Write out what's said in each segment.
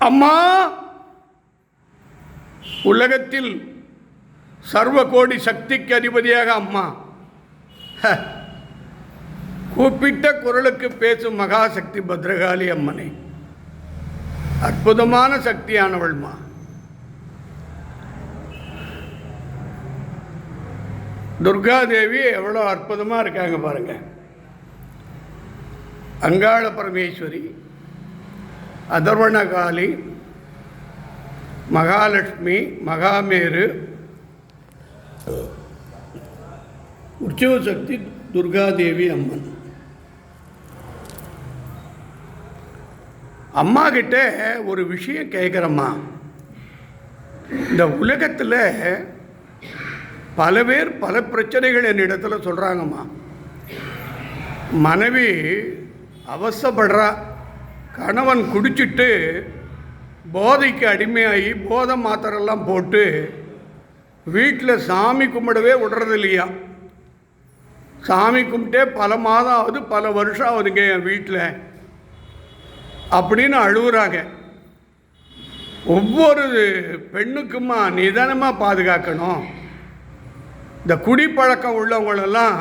அம்மா, உலகத்தில் சர்வ கோடி சக்திக்கு அதிபதியாக அம்மா, கூப்பிட்ட குரலுக்கு பேசும் மகாசக்தி பத்ரகாளி அம்மனை, அற்புதமான சக்தியானவள்மா. துர்காதேவி எவ்வளோ அற்புதமாக இருக்காங்க பாருங்க. அங்காள பரமேஸ்வரி, அதர்வணகாளி, மகாலட்சுமி, மகாமேரு, உற்சவ சக்தி துர்காதேவி அம்மன். அம்மா கிட்ட ஒரு விஷயம் கேட்குறம்மா. இந்த உலகத்தில் பல பேர் பல பிரச்சனைகள் என்னிடத்தில் சொல்கிறாங்கம்மா. மனைவி அவசப்படுறா, கணவன் குடிச்சிட்டு போதைக்கு அடிமையாகி போதை மாத்திரெல்லாம் போட்டு வீட்டில் சாமி கும்பிடவே விடுறது இல்லையா. சாமி கும்பிட்டே பல மாதம் ஆகுது, பல வருஷம் ஆகுதுங்க என் வீட்டில் அப்படின்னு அழுகுறாங்க. ஒவ்வொரு பெண்ணுக்குமா நிதானமாக பாதுகாக்கணும். இந்த குடிப்பழக்கம் உள்ளவங்களெல்லாம்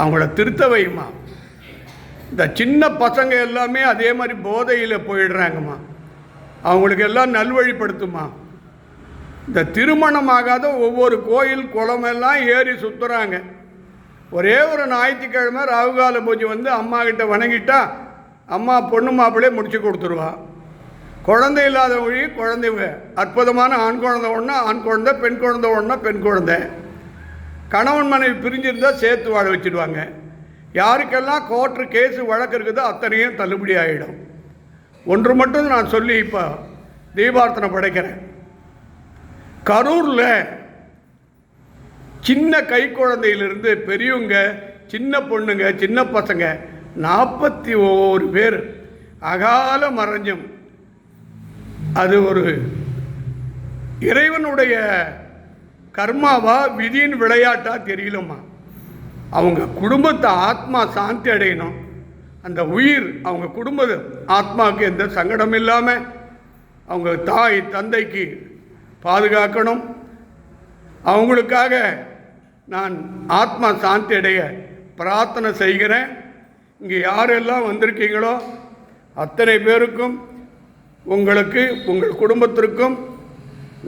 அவங்கள திருத்த வைமா. இந்த சின்ன பசங்க எல்லாமே அதே மாதிரி போதையில் போயிடுறாங்கம்மா. அவங்களுக்கு எல்லாம் நல்வழிப்படுத்துமா. இந்த திருமணமாகாத ஒவ்வொரு கோயில் குளமெல்லாம் ஏறி சுற்றுறாங்க. ஒரே ஒரு ஞாயிற்றுக்கிழமை ராகுகால பூஜை வந்து அம்மா கிட்ட வணங்கிட்டா அம்மா பொண்ணு மாப்பிள்ளையே முடிச்சு கொடுத்துருவா. குழந்தை இல்லாத வழி குழந்தைங்க, அற்புதமான ஆண் குழந்தை ஒன்றா ஆண் குழந்தை, பெண் குழந்தை ஒன்றா பெண் குழந்தை. கணவன் மனைவி பிரிஞ்சிருந்தால் சேர்த்து வாழ வச்சுடுவாங்க. யாருக்கெல்லாம் கோர்ட்டு கேஸு வழக்கு இருக்குதோ அத்தனையும் தள்ளுபடி ஆகிடும். ஒன்று மட்டும் நான் சொல்லி இப்போ தீபார்த்தனை படைக்கிறேன். கரூரில் சின்ன கை குழந்தையிலிருந்து பெரியவங்க, சின்ன பொண்ணுங்க, சின்ன பசங்க 41 பேர் அகால மறைஞ்சும். அது ஒரு இறைவனுடைய கர்மாவா விதியின் விளையாட்டா தெரியலம்மா. அவங்க குடும்பத்தை ஆத்மா சாந்தி அடையணும். அந்த உயிர் அவங்க குடும்ப ஆத்மாவுக்கு எந்த சங்கடம் இல்லாமல் அவங்க தாய் தந்தைக்கு பாதுகாக்கணும். அவங்களுக்காக நான் ஆத்மா சாந்தி அடைய பிரார்த்தனை செய்கிறேன். இங்கே யாரெல்லாம் வந்திருக்கீங்களோ அத்தனை பேருக்கும், உங்களுக்கு, உங்கள் குடும்பத்திற்கும்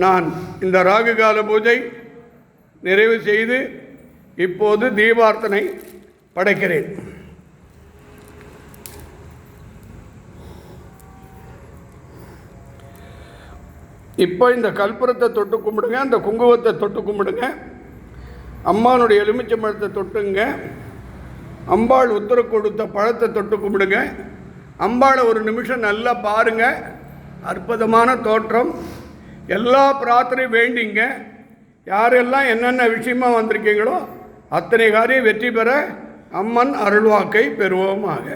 நான் இந்த ராகுகால பூஜை நிறைவு செய்து இப்போது தீபார்த்தனை படைக்கிறேன். இப்போ இந்த கற்பூரத்தை தொட்டு கும்பிடுங்க, அந்த குங்குமத்தை தொட்டு கும்பிடுங்க, அம்மானுடைய எலுமிச்சம்பழத்தை தொட்டுங்க, அம்பாள் உத்தரவு கொடுத்த பழத்தை தொட்டு கும்பிடுங்க. அம்பாளை ஒரு நிமிஷம் நல்லா பாருங்கள். அற்புதமான தோற்றம். எல்லா பிரார்த்தனையும் வேண்டிங்க. யாரெல்லாம் என்னென்ன விஷயமாக வந்திருக்கீங்களோ அத்தனை காரியம் வெற்றி பெற அம்மன் அருள்வாக்கை பெறுவோமாக.